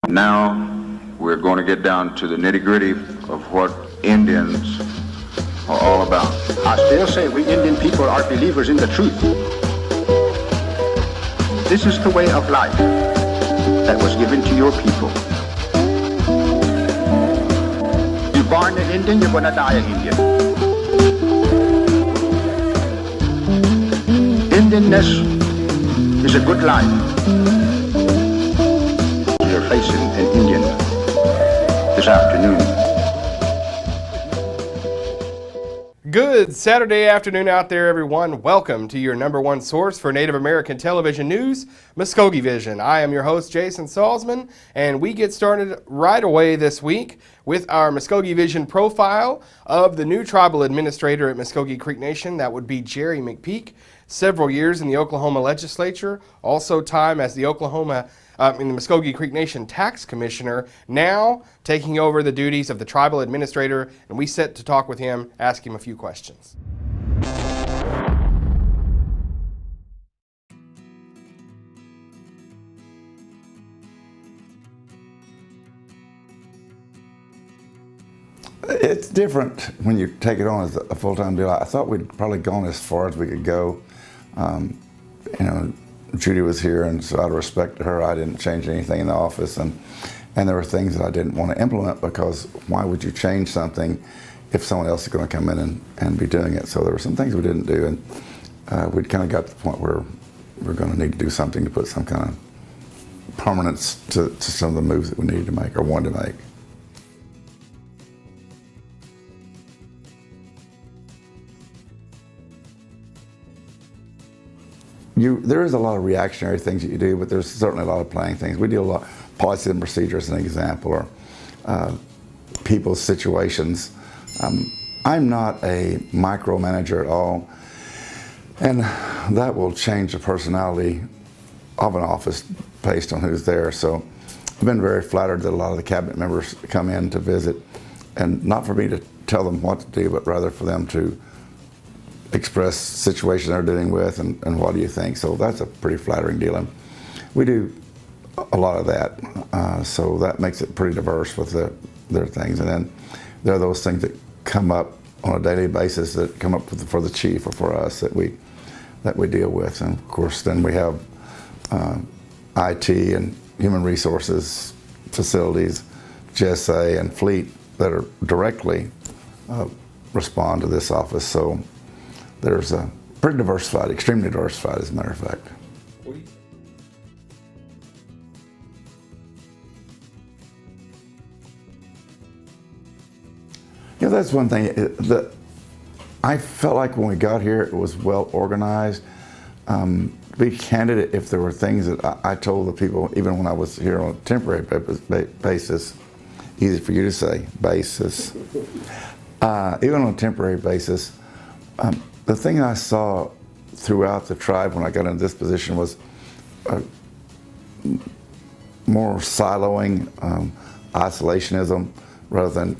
Now we're going to get down to the nitty-gritty of what Indians are all about. I still say we Indian people are believers in the truth. This is the way of life that was given to your people. You're born an Indian, you're going to die an Indian. Indianness is a good life. You're facing an Indian this afternoon. Good Saturday afternoon out there, everyone. Welcome to your number one source for Native American television news, Muskogee Vision. I am your host, Jason Salzman, and we get started right away this week with our Muskogee Vision profile of the new tribal administrator at Muskogee Creek Nation. That would be Jerry McPeak. Several years in the Oklahoma legislature, also time as the Muskogee Creek Nation Tax Commissioner, now taking over the duties of the tribal administrator, and we set to talk with him, ask him a few questions. It's different when you take it on as a full-time deal. I thought we'd probably gone as far as we could go. Judy was here, and so out of respect to her, I didn't change anything in the office, and there were things that I didn't want to implement, because why would you change something if someone else is going to come in and be doing it? So there were some things we didn't do, and we'd kind of got to the point where we're going to need to do something to put some kind of permanence to some of the moves that we needed to make or wanted to make. There is a lot of reactionary things that you do, but there's certainly a lot of planning things. We do a lot of policy and procedure as an example, or people's situations. I'm not a micromanager at all, and that will change the personality of an office based on who's there. So I've been very flattered that a lot of the cabinet members come in to visit, and not for me to tell them what to do, but rather for them to express situation they're dealing with and what do you think. So that's a pretty flattering deal, and we do a lot of that, so that makes it pretty diverse with their things. And then there are those things that come up on a daily basis that come up for the chief or for us that we deal with. And of course then we have IT and human resources, facilities, GSA and fleet that are directly respond to this office. So there's a pretty diversified, extremely diversified, as a matter of fact. Yeah, that's one thing that I felt like when we got here, it was well organized. To be candid, if there were things that I told the people, even when I was here on a temporary basis, easy for you to say, basis, even on a temporary basis, the thing I saw throughout the tribe when I got into this position was more siloing, isolationism, rather than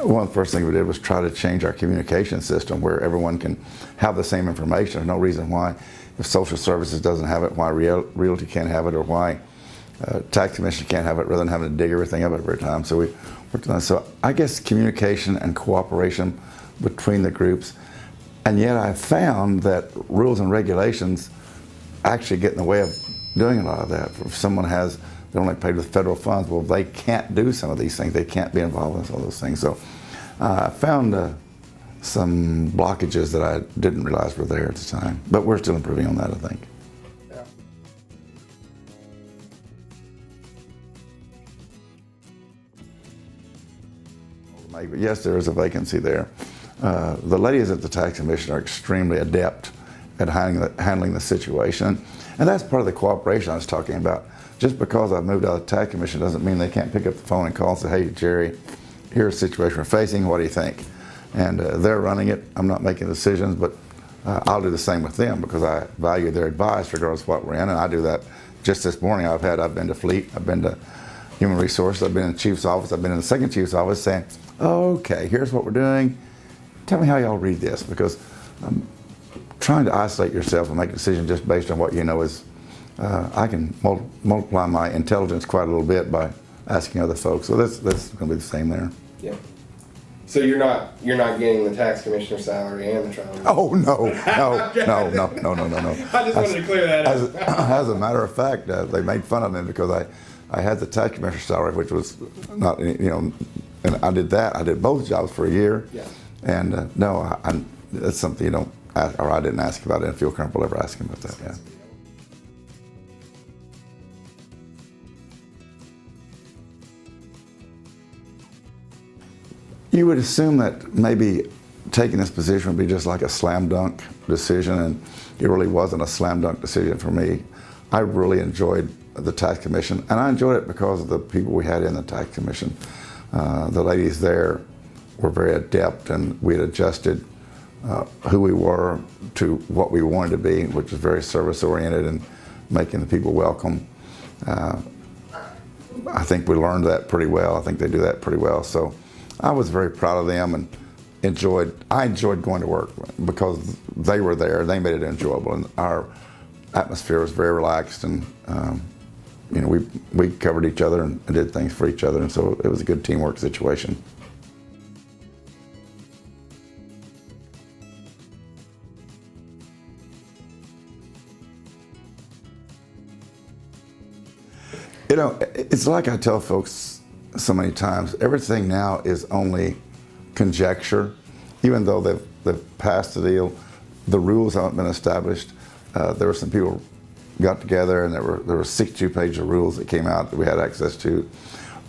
one of the first things we did was try to change our communication system where everyone can have the same information. There's no reason why, if social services doesn't have it, why realty can't have it, or why tax commission can't have it, rather than having to dig everything up every time. So we worked on that. So I guess communication and cooperation between the groups, and yet I found that rules and regulations actually get in the way of doing a lot of that. If someone they're only paid with federal funds, well, they can't do some of these things. They can't be involved in some of those things. So I found some blockages that I didn't realize were there at the time, but we're still improving on that, I think. Yeah. Yes, there is a vacancy there. The ladies at the Tax Commission are extremely adept at handling the situation, and that's part of the cooperation I was talking about. Just because I've moved out of the Tax Commission doesn't mean they can't pick up the phone and call and say, hey, Jerry, here's the situation we're facing, what do you think? And they're running it, I'm not making decisions, but I'll do the same with them because I value their advice regardless of what we're in, and I do that. Just this morning I've been to Fleet, I've been to Human Resources, I've been in the Chief's office, I've been in the Second Chief's office saying, okay, here's what we're doing, tell me how y'all read this, because trying to isolate yourself and make a decision just based on what you know is I can multiply my intelligence quite a little bit by asking other folks. So that's going to be the same there. Yeah. So you're not getting the tax commissioner salary and the trial. Oh no. I just wanted to clear that up. As a matter of fact, they made fun of me because I had the tax commissioner salary, which was not, and I did that. I did both jobs for a year. Yeah. And no, that's something you don't ask, or I didn't ask about it. I didn't feel comfortable ever asking about that. Yeah. You would assume that maybe taking this position would be just like a slam dunk decision, and it really wasn't a slam dunk decision for me. I really enjoyed the tax commission, and I enjoyed it because of the people we had in the tax commission. The ladies there were very adept, and we had adjusted who we were to what we wanted to be, which was very service oriented and making the people welcome. I think we learned that pretty well. I think they do that pretty well. So I was very proud of them and I enjoyed going to work because they were there. They made it enjoyable, and our atmosphere was very relaxed, and we covered each other and did things for each other, and so it was a good teamwork situation. It's like I tell folks so many times, everything now is only conjecture. Even though they've passed the deal, the rules haven't been established. There were some people got together, and there were 62 pages of rules that came out that we had access to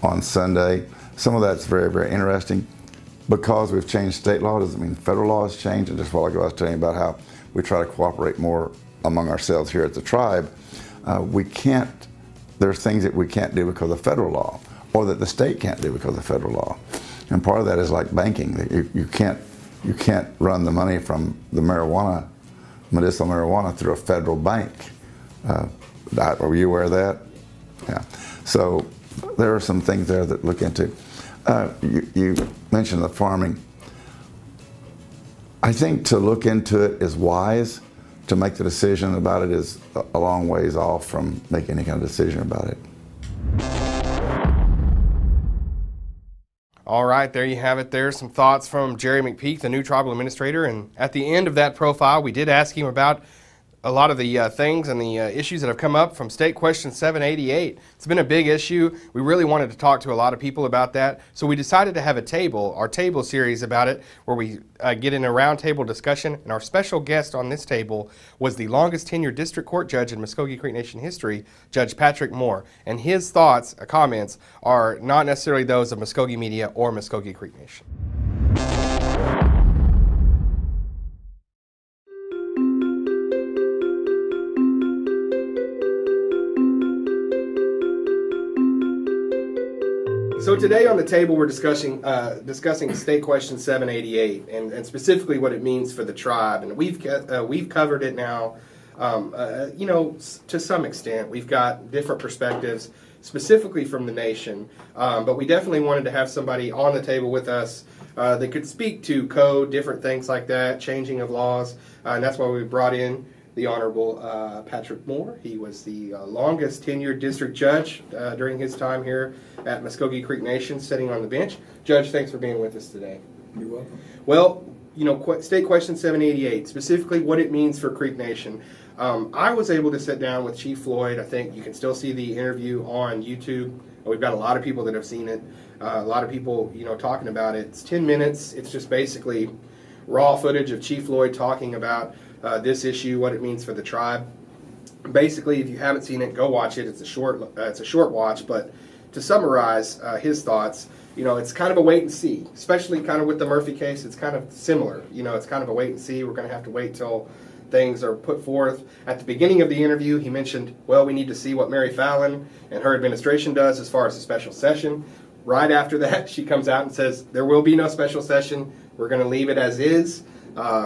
on Sunday. Some of that's very, very interesting. Because we've changed state law doesn't mean federal law has changed. And just a while ago I was telling you about how we try to cooperate more among ourselves here at the tribe. There's things that we can't do because of federal law, or that the state can't do because of federal law. And part of that is like banking. You can't run the money from the medicinal marijuana through a federal bank. Were you aware of that? Yeah. So there are some things there that look into. You mentioned the farming. I think to look into it is wise. To make the decision about it is a long ways off from making any kind of decision about it. All right, there you have it. There's some thoughts from Jerry McPeak, the new tribal administrator. And at the end of that profile, we did ask him about a lot of the things and the issues that have come up from State Question 788. It's been a big issue. We really wanted to talk to a lot of people about that. So we decided to have our table series about it, where we get in a roundtable discussion. And our special guest on this table was the longest tenured district court judge in Muskogee Creek Nation history, Judge Patrick Moore. And his thoughts, comments, are not necessarily those of Muskogee Media or Muskogee Creek Nation. So today on the table we're discussing State Question 788 and specifically what it means for the tribe, and we've covered it now, to some extent. We've got different perspectives specifically from the nation, but we definitely wanted to have somebody on the table with us that could speak to code, different things like that, changing of laws, and that's why we brought in the Honorable Patrick Moore. He was the longest tenured district judge during his time here at Muskogee Creek Nation, sitting on the bench. Judge, thanks for being with us today. You're welcome. Well, State Question 788, specifically what it means for Creek Nation. I was able to sit down with Chief Floyd. I think you can still see the interview on YouTube. We've got a lot of people that have seen it. A lot of people, talking about it. It's 10 minutes. It's just basically raw footage of Chief Floyd talking about this issue, what it means for the tribe. Basically, if you haven't seen it, go watch it. It's a short watch, but to summarize his thoughts, it's kind of a wait and see, especially kind of with the Murphy case. It's kind of similar. It's kind of a wait and see. We're going to have to wait till things are put forth. At the beginning of the interview, he mentioned, we need to see what Mary Fallin and her administration does as far as the special session. Right after that, she comes out and says, there will be no special session. We're going to leave it as is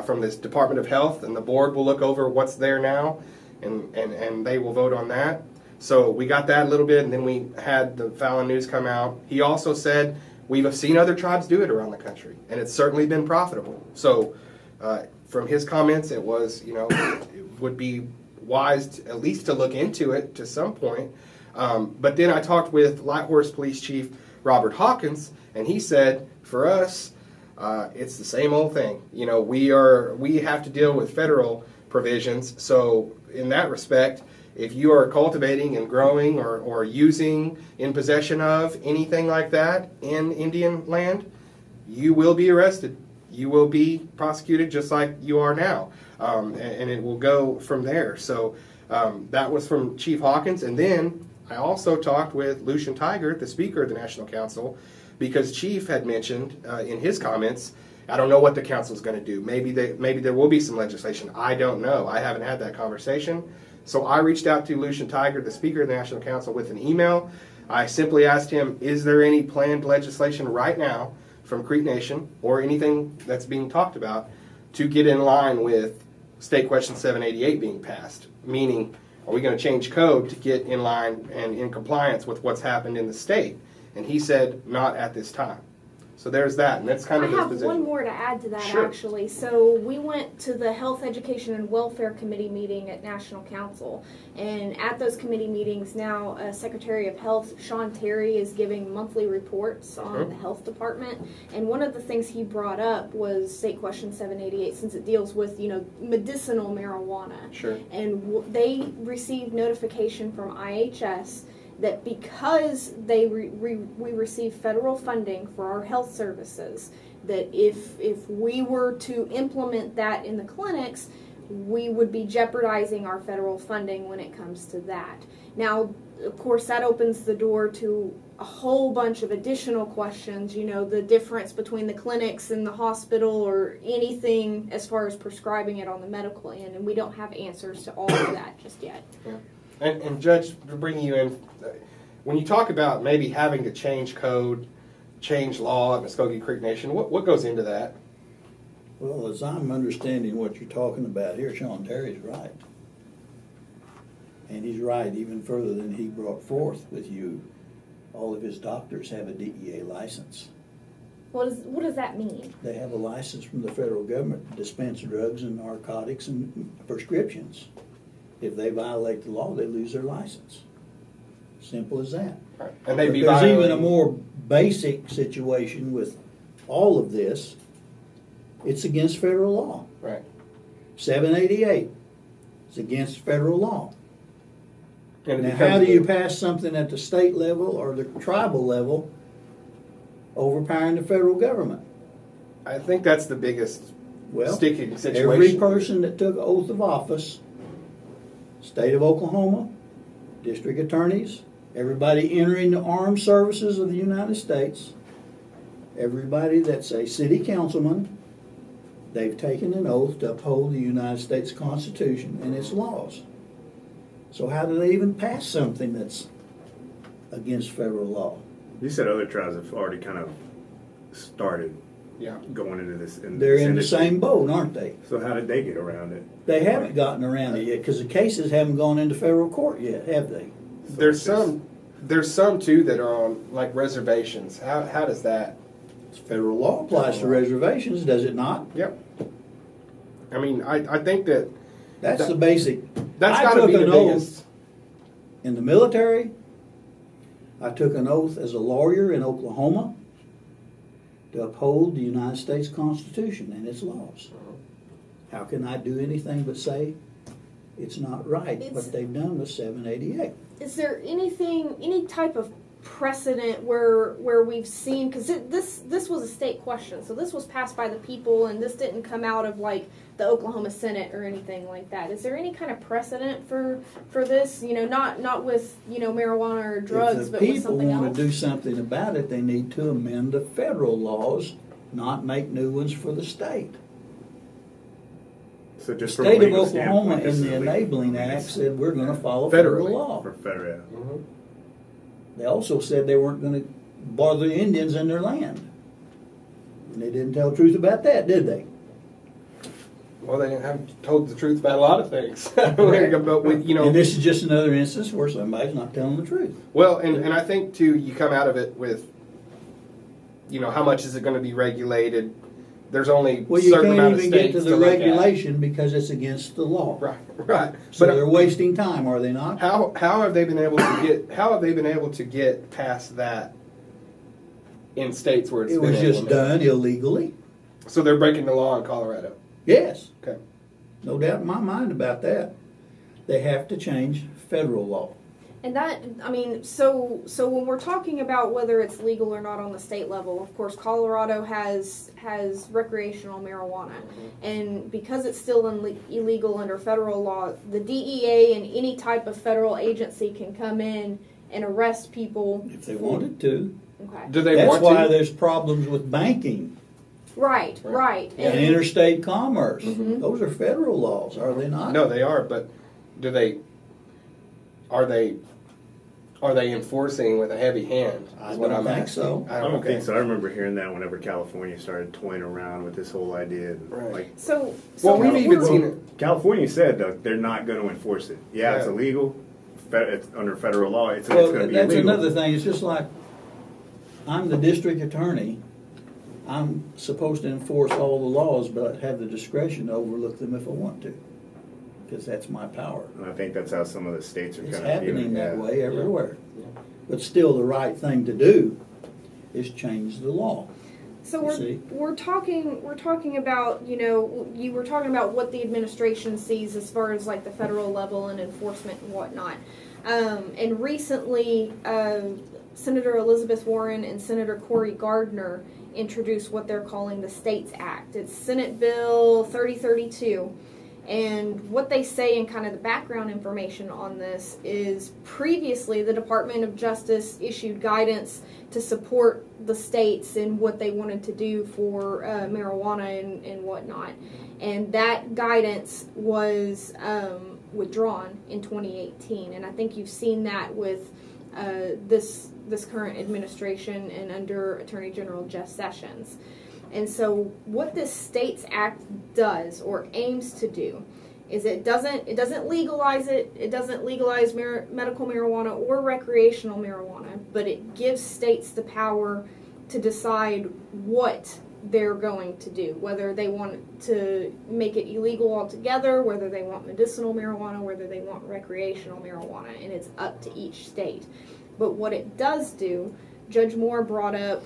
from this Department of Health, and the board will look over what's there now, and they will vote on that. So we got that a little bit, and then we had the Fallon news come out. He also said, we've seen other tribes do it around the country, and it's certainly been profitable. So from his comments, it was, it would be wise to, at least to look into it to some point. But then I talked with Light Horse Police Chief Robert Hawkins, and he said, for us, it's the same old thing. You know, we have to deal with federal provisions. So in that respect, if you are cultivating and growing or using in possession of anything like that in Indian land, you will be arrested. You will be prosecuted just like you are now. And it will go from there. So that was from Chief Hawkins. And then I also talked with Lucian Tiger, the Speaker of the National Council, because Chief had mentioned in his comments, I don't know what the council is going to do. Maybe there will be some legislation. I don't know. I haven't had that conversation. So I reached out to Lucian Tiger, the Speaker of the National Council, with an email. I simply asked him, is there any planned legislation right now from Creek Nation or anything that's being talked about to get in line with State Question 788 being passed? Meaning, are we going to change code to get in line and in compliance with what's happened in the state? And he said, not at this time. So there's that, and that's kind of his position. I have one more to add to that, Sure. actually. So we went to the Health, Education, and Welfare Committee meeting at National Council. And at those committee meetings now, Secretary of Health, Sean Terry, is giving monthly reports on the health department. And one of the things he brought up was State Question 788, since it deals with, medicinal marijuana. Sure. And they received notification from IHS that because we receive federal funding for our health services, that if we were to implement that in the clinics, we would be jeopardizing our federal funding when it comes to that. Now, of course, that opens the door to a whole bunch of additional questions, the difference between the clinics and the hospital or anything as far as prescribing it on the medical end, and we don't have answers to all of that just yet. Yeah. And Judge, to bring you in, when you talk about maybe having to change code, change law at Muskogee Creek Nation, what goes into that? Well, as I'm understanding what you're talking about here, Sean Terry's right. And he's right even further than he brought forth with you. All of his doctors have a DEA license. What does that mean? They have a license from the federal government to dispense drugs and narcotics and prescriptions. If they violate the law, they lose their license. Simple as that. Right. And they'd be There's violating. even a more basic situation with all of this. It's against federal law. Right. 788 is against federal law. And it Now, becomes how do a- you pass something at the state level or the tribal level overpowering the federal government? I think that's the biggest Well, sticking situation. every person that took oath of office, state of Oklahoma, district attorneys, everybody entering the armed services of the United States, everybody that's a city councilman, they've taken an oath to uphold the United States Constitution and its laws. So how do they even pass something that's against federal law? You said other tribes have already kind of started Yeah. going into this. They're in the industry. same boat, aren't they? So how did they get around it? They haven't gotten around it yet because the cases haven't gone into federal court yet, have they? There's some too that are on like reservations. How does that? Federal law applies to reservations, does it not? Yep. I mean, I think that That's That- the basic. that's I got to took be the an oath biggest. in the military. I took an oath as a lawyer in Oklahoma to uphold the United States Constitution and its laws. How can I do anything but say it's not right It's- what they've done with 788? Is there any type of precedent where we've seen, because this was a state question, so this was passed by the people, and this didn't come out of like the Oklahoma Senate or anything like that. Is there any kind of precedent for this? Not with marijuana or drugs, If the but with people something want else. to do something about it, they need to amend the federal laws, not make new ones for the state. So The just from a state of legal Oklahoma standpoint, this in is the illegal. Enabling I mean, Act it's said we're going to follow Federally. federal law. for federal. Mhm. They also said they weren't going to bother the Indians in their land. And they didn't tell the truth about that, did they? Well, they haven't told the truth about a lot of things. But And this is just another instance where somebody's not telling the truth. Well, and I think too, you come out of it with, how much is it going to be regulated? there's only Well, you certain can't amount of even get states to the look at. regulation because it's against the law. Right. So But they're wasting time, are they not? how have they been able to get past that in states where it's It been was just implemented? done illegally. So they're breaking the law in Colorado. Yes, Okay. no doubt in my mind about that. They have to change federal law. And that, I mean, so when we're talking about whether it's legal or not on the state level, of course, Colorado has recreational marijuana, and because it's still illegal under federal law, the DEA and any type of federal agency can come in and arrest people If they wanted to. Okay. Do they That's want why to? there's problems with banking Right. and interstate commerce. Mm-hmm. Those are federal laws, are they not? No, they are, but are they enforcing with a heavy hand? I Is what don't I'm think asking. so. I don't okay. think so. I remember hearing that whenever California started toying around with this whole idea. Right. Like, So Well, we've we're- even seen it. California said though they're not going to enforce it. Yeah, it's Yeah. illegal. It's under federal law. It's Well, going to be that's illegal. another thing. It's just like I'm the district attorney. I'm supposed to enforce all the laws, but have the discretion to overlook them if I want to, because that's my power. And I think that's how some of the states are It's kind of viewing happening that it. way everywhere. But still, the right thing to do is change the law. So You see? we're talking about, you were talking about what the administration sees as far as like the federal level and enforcement and whatnot. And recently, Senator Elizabeth Warren and Senator Cory Gardner introduced what they're calling the States Act. It's Senate Bill 3032. And what they say, and kind of the background information on this, is previously the Department of Justice issued guidance to support the states in what they wanted to do for marijuana and whatnot. And that guidance was withdrawn in 2018. And I think you've seen that with this current administration and under Attorney General Jeff Sessions. And so what this States Act does or aims to do is it doesn't legalize it. It doesn't legalize medical marijuana or recreational marijuana, but it gives states the power to decide what they're going to do, whether they want to make it illegal altogether, whether they want medicinal marijuana, whether they want recreational marijuana, and it's up to each state. But what it does do, Judge Moore brought up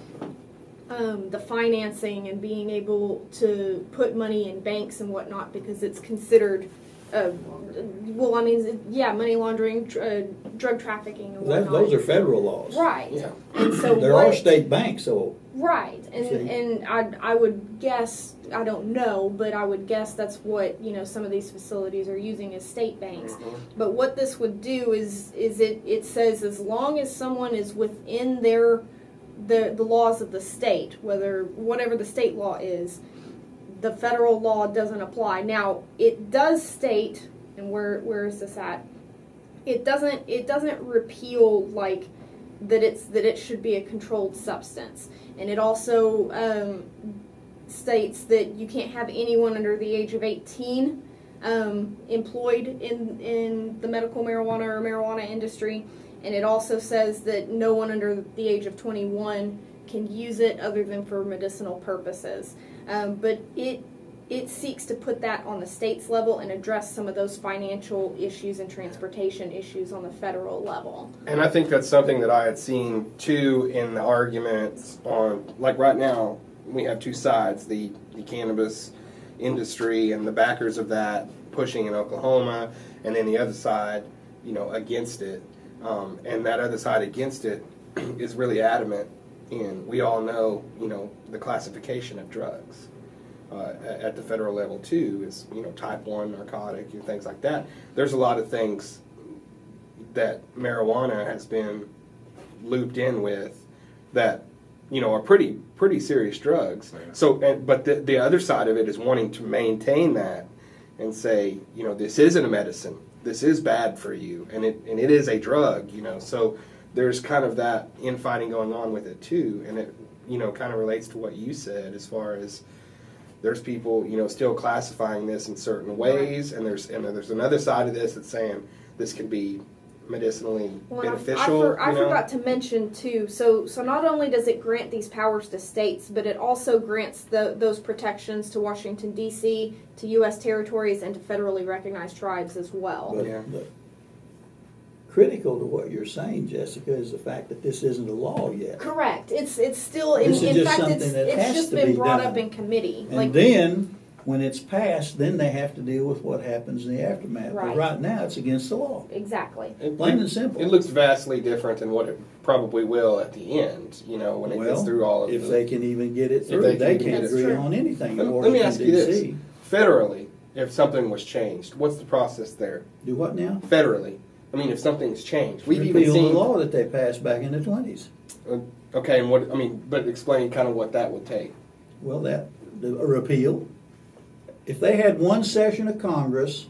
the financing and being able to put money in banks and whatnot because it's considered, money laundering, drug trafficking and whatnot. Those are federal laws. Right. Yeah. And so There are state banks, so Right, See? and I would guess, I don't know, but I would guess that's what some of these facilities are using as state banks. But what this would do is it says as long as someone is within the laws of the state, whatever the state law is, the federal law doesn't apply. Now it does state, and where is this at? It doesn't repeal like that it should be a controlled substance. And it also states that you can't have anyone under the age of 18 employed in the medical marijuana or marijuana industry. And it also says that no one under the age of 21 can use it other than for medicinal purposes. But it seeks to put that on the state's level and address some of those financial issues and transportation issues on the federal level. And I think that's something that I had seen too in the arguments on, like right now, we have two sides, the cannabis industry and the backers of that pushing in Oklahoma, and then the other side, against it. And that other side against it is really adamant in, we all know, the classification of drugs. At the federal level too is type 1 narcotic and things like that. There's a lot of things that marijuana has been looped in with that are pretty serious drugs. Yeah. So but the other side of it is wanting to maintain that and say this isn't a medicine, this is bad for you, and it is a drug. So there's kind of that infighting going on with it too, and it kind of relates to what you said as far as there's people, still classifying this in certain ways, and there's another side of this that's saying this can be medicinally Well, beneficial. I forgot to mention too. So not only does it grant these powers to states, but it also grants those protections to Washington D.C., to U.S. territories, and to federally recognized tribes as well. But, Yeah. but critical to what you're saying, Jessica, is the fact that this isn't a law yet. Correct. It's still in, This is in just fact something that it's has just to been be brought done. up in committee. And then, when it's passed, then they have to deal with what happens in the aftermath. Right. But right now, it's against the law. Exactly. Plain and simple. It looks vastly different than what it probably will at the end. You know, when it gets through all of if the. they can even get it If through, they they can can't get it agree through. on anything in Let me Washington, ask you this: D.C. federally, if something was changed, what's the process there? Do what now? Federally, I mean, if something's changed, we've even Repeal the seen. law that they passed back in the 20s. Okay, and what I mean, but explain kind of what that would take. Well, a repeal. If they had one session of Congress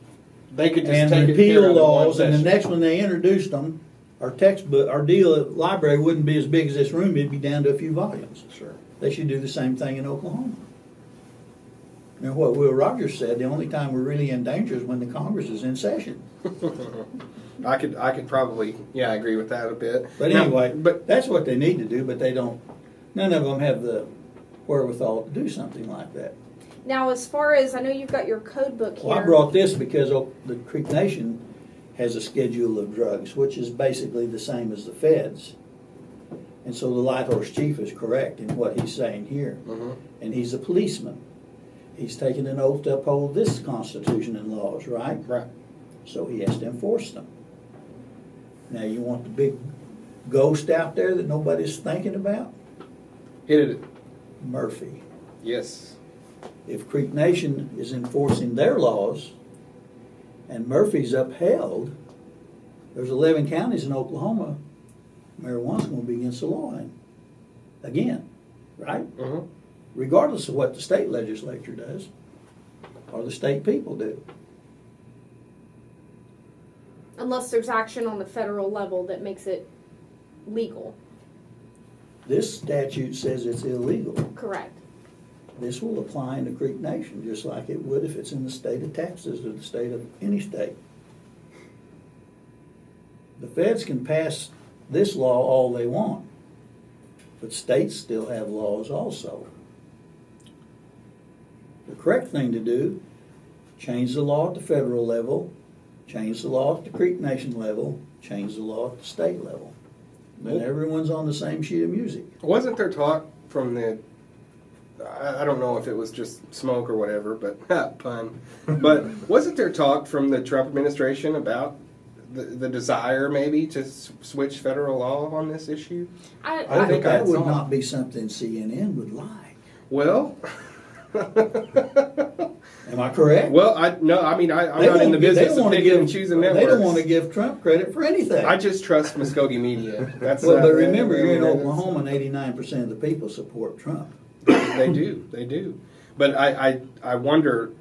They could just and take it care repeal of in one laws, and the session. next one they introduced them, our textbook, our deal at library wouldn't be as big as this room. It'd be down to a few volumes. Sure. They should do the same thing in Oklahoma. Now, what Will Rogers said, the only time we're really in danger is when the Congress is in session. I could probably, I agree with that a bit. But Now, anyway, but that's what they need to do, but they don't, none of them have the wherewithal to do something like that. Now, as far as I know, you've got your code book here. Well, I brought this because the Creek Nation has a schedule of drugs, which is basically the same as the feds. And so the Light Horse Chief is correct in what he's saying here. Mhm. And he's a policeman. He's taken an oath to uphold this Constitution and laws, right? right. So he has to enforce them. Now, you want the big ghost out there that nobody's thinking about? Hit it. Murphy. Yes. If Creek Nation is enforcing their laws and Murphy's upheld, there's 11 counties in Oklahoma, marijuana's going to be against the law again, right? Mm-hmm. Regardless of what the state legislature does or the state people do. Unless there's action on the federal level that makes it legal. This statute says it's illegal. Correct. This will apply in the Creek Nation just like it would if it's in the state of Texas or the state of any state. The feds can pass this law all they want, but states still have laws also. The correct thing to do, change the law at the federal level, change the law at the Creek Nation level, change the law at the state level. Then everyone's on the same sheet of music. Wasn't there talk from the? I don't know if it was just smoke or whatever, but pun. But wasn't there talk from the Trump administration about the desire maybe to switch federal law on this issue? I think think that I would saw. not be something CNN would like. Well. Am I correct? Well, I'm not in the They business don't of wanna picking and choosing networks. They don't want to give Trump credit for anything. I just trust Muskogee media. That's Well, but remember, you're in that's- Oklahoma, and 89% of the people support Trump. They do. But I wonder,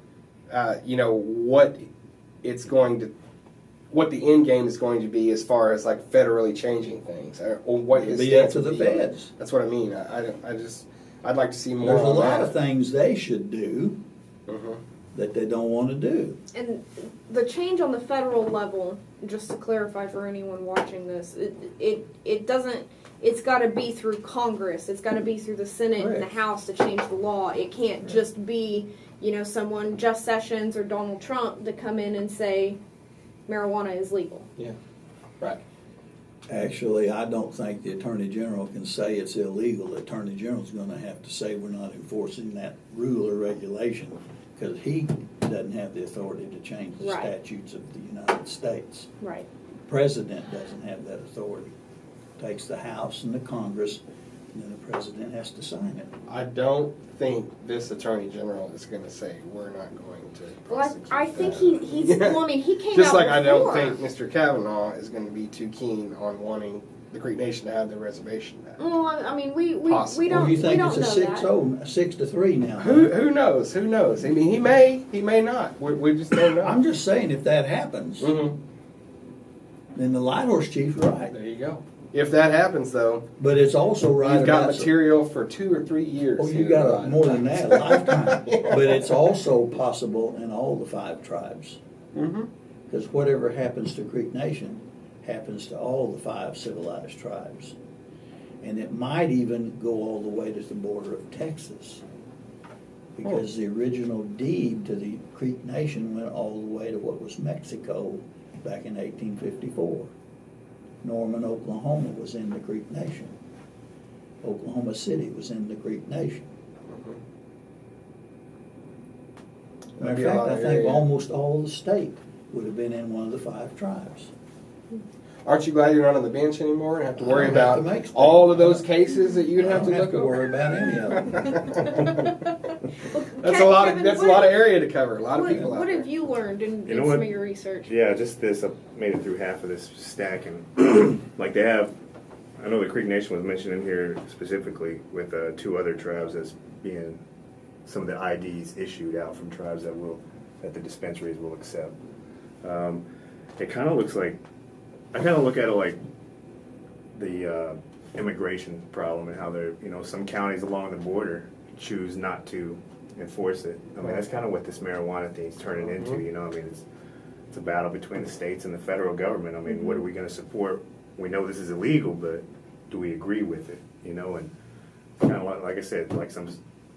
what it's going to, what the end game is going to be as far as like federally changing things, or what his Be up stance to would the be on it. feds. That's what I mean. I'd like to see more. There's a on lot that. of things they should do Mhm. that they don't want to do. And the change on the federal level, just to clarify for anyone watching this, it doesn't. It's got to be through Congress. It's got to be through the Senate and the Correct. House to change the law. It can't just be, someone, Jeff Sessions or Donald Trump, to come in and say marijuana is legal. Yeah. Right. Actually, I don't think the Attorney General can say it's illegal. The Attorney General's going to have to say we're not enforcing that rule or regulation because he doesn't have the authority to change the Right. statutes of the United States. Right. The President doesn't have that authority. Takes the House and the Congress, and then the President has to sign it. I don't think this Attorney General is going to say we're not going to Well, prosecute I think that. he's. Well, I mean, he came Just out like I don't before. think Mr. Kavanaugh is going to be too keen on wanting the Creek Nation to have their reservation back. Well, I mean, we Possible. don't Or you we think don't it's know a that. 6-3 now? Who knows? Who knows? I mean, he may not. We just don't know. I'm just saying, if that happens, Mhm. then the Light Horse Chief's right. There you go. If that happens, though, But it's also right you've got about material for 2 or 3 years. Oh, you here got to a, ride. more than that, a lifetime. But it's also possible in all the 5 tribes. Mhm. Because whatever happens to Creek Nation happens to all the 5 civilized tribes. And it might even go all the way to the border of Texas. Because the original deed to the Creek Nation went all the way to what was Mexico back in 1854. Norman, Oklahoma was in the Creek Nation. Oklahoma City was in the Creek Nation. Matter Maybe a of lot fact, of I think area. almost all the state would have been in one of the 5 tribes. Aren't you glad you're not on the bench anymore and have to worry I don't have about to make all of those cases that you'd I have to don't look over? worry about any of them. That's a lot of Kevin, that's a lot of area to cover. A lot of people out What there. have you learned in You know some what? of your research? Yeah, just this. I made it through half of this stack, and like they have. I know the Creek Nation was mentioned in here specifically with 2 other tribes as being some of the IDs issued out from tribes that the dispensaries will accept. It kind of looks like I kind of look at it like the immigration problem and how they're some counties along the border choose not to enforce it. I mean that's kind of what this marijuana thing's turning into. I mean it's a battle between the states and the federal government. I mean what are we going to support? We know this is illegal, but do we agree with it? And kind of like I said, like some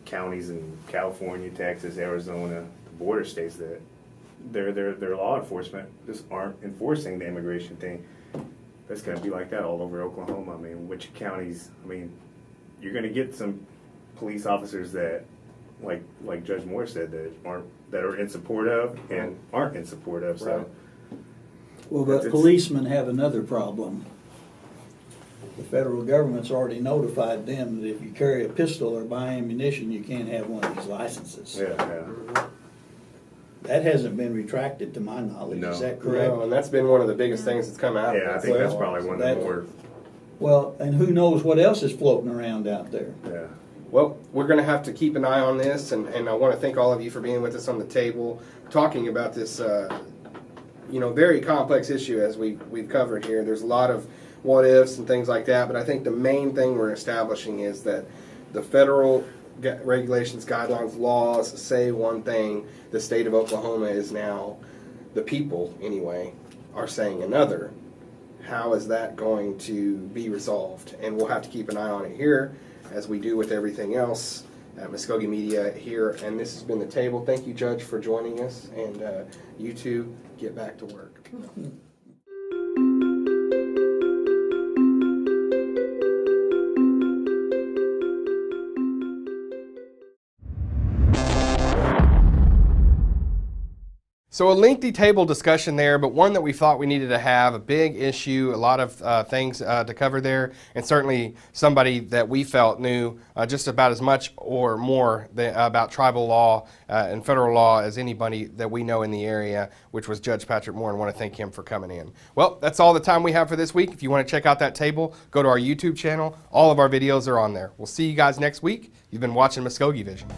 counties in California, Texas, Arizona, the border states that their law enforcement just aren't enforcing the immigration thing. That's going to be like that all over Oklahoma. I mean, which counties? I mean, you're going to get some police officers that, like Judge Moore said, that are in support of and aren't in support of. So. Well, but policemen have another problem. The federal government's already notified them that if you carry a pistol or buy ammunition, you can't have one of these licenses. Yeah. That hasn't been retracted to my knowledge, No. is that correct? No, and that's been one of the biggest things that's come out. Yeah, I of think this. that's probably one of the more. Well, and who knows what else is floating around out there. Yeah. Well, we're going to have to keep an eye on this, and I want to thank all of you for being with us on the table, talking about this, very complex issue as we've covered here. There's a lot of what ifs and things like that, but I think the main thing we're establishing is that the federal regulations, guidelines, laws say one thing. The state of Oklahoma is now, the people anyway, are saying another. How is that going to be resolved? And we'll have to keep an eye on it here, as we do with everything else at Muskogee Media here. And this has been The Table. Thank you, Judge, for joining us. And you two, get back to work. So a lengthy table discussion there, but one that we thought we needed to have, a big issue, a lot of things to cover there, and certainly somebody that we felt knew just about as much or more about tribal law and federal law as anybody that we know in the area, which was Judge Patrick Moore, and want to thank him for coming in. Well, that's all the time we have for this week. If you want to check out that table, go to our YouTube channel. All of our videos are on there. We'll see you guys next week. You've been watching Muskogee Vision.